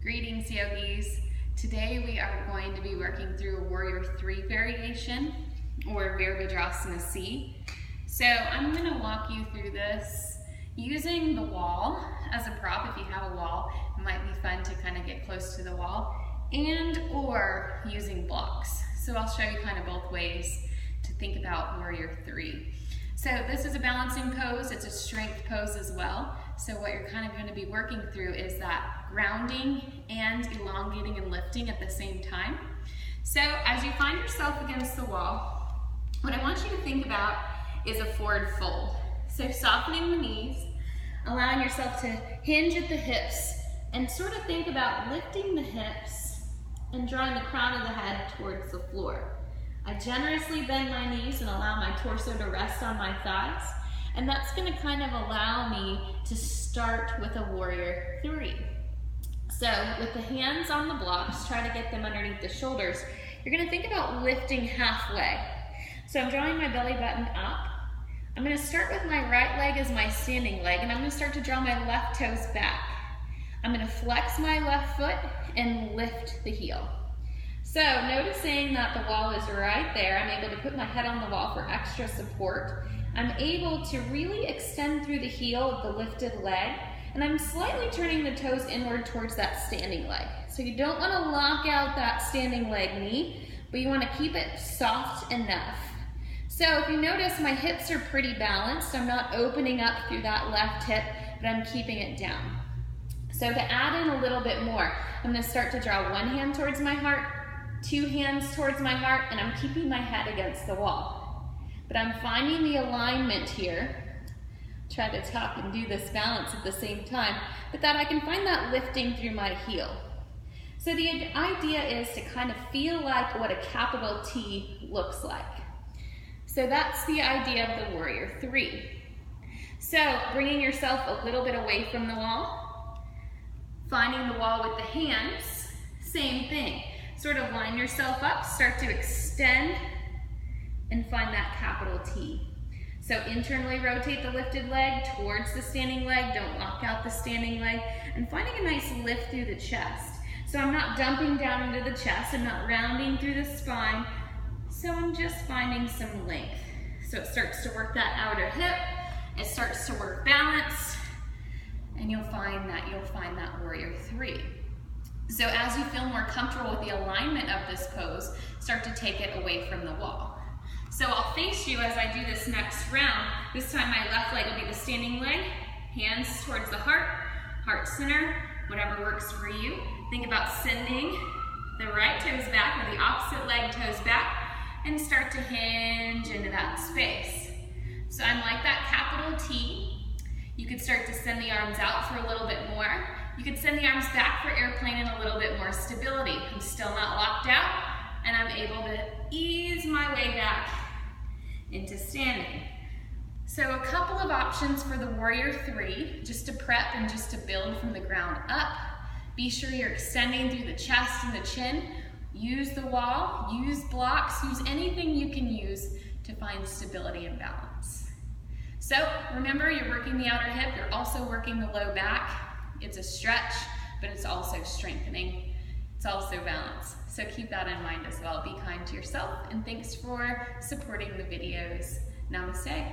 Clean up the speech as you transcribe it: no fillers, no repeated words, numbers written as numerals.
Greetings, yogis. Today we are going to be working through a Warrior III variation, or Virabhadrasana III. So I'm going to walk you through this using the wall as a prop. If you have a wall, it might be fun to kind of get close to the wall, and or using blocks. So I'll show you kind of both ways to think about Warrior III. So this is a balancing pose, it's a strength pose as well. So what you're kind of going to be working through is that grounding and elongating and lifting at the same time. So as you find yourself against the wall, what I want you to think about is a forward fold. So softening the knees, allowing yourself to hinge at the hips, and sort of think about lifting the hips and drawing the crown of the head towards the floor. I generously bend my knees and allow my torso to rest on my thighs, and that's going to kind of allow me to start with a Warrior III. So with the hands on the blocks, try to get them underneath the shoulders. You're going to think about lifting halfway. So I'm drawing my belly button up. I'm going to start with my right leg as my standing leg, and I'm going to start to draw my left toes back. I'm going to flex my left foot and lift the heel. So noticing that the wall is right there, I'm able to put my head on the wall for extra support. I'm able to really extend through the heel of the lifted leg, and I'm slightly turning the toes inward towards that standing leg. So you don't want to lock out that standing leg knee, but you want to keep it soft enough. So if you notice, my hips are pretty balanced. I'm not opening up through that left hip, but I'm keeping it down. So to add in a little bit more, I'm going to start to draw one hand towards my heart, two hands towards my heart, and I'm keeping my head against the wall. But I'm finding the alignment here. Try to talk and do this balance at the same time, but that I can find that lifting through my heel. So the idea is to kind of feel like what a capital T looks like. So that's the idea of the Warrior III. So bringing yourself a little bit away from the wall, finding the wall with the hands, same thing. Sort of line yourself up, start to extend, and find that capital T. So internally rotate the lifted leg towards the standing leg, don't lock out the standing leg, and finding a nice lift through the chest. So I'm not dumping down into the chest, I'm not rounding through the spine, so I'm just finding some length. So it starts to work that outer hip, it starts to work balance, and you'll find that Warrior III. So as you feel more comfortable with the alignment of this pose, start to take it away from the wall. So I'll face you as I do this next round. This time my left leg will be the standing leg, hands towards the heart, heart center, whatever works for you. Think about sending the right toes back or the opposite leg toes back and start to hinge into that space. So I'm like that capital T. You could start to send the arms out for a little bit more. You could send the arms back for airplane and a little bit more stability. I'm still not locked out, and I'm able to ease my way back into standing. So a couple of options for the Warrior III, just to prep and just to build from the ground up. Be sure you're extending through the chest and the chin. Use the wall, use blocks, use anything you can use to find stability and balance. So remember, you're working the outer hip, you're also working the low back. It's a stretch, but it's also strengthening. It's also balance. So keep that in mind as well. Be kind to yourself, and thanks for supporting the videos. Namaste.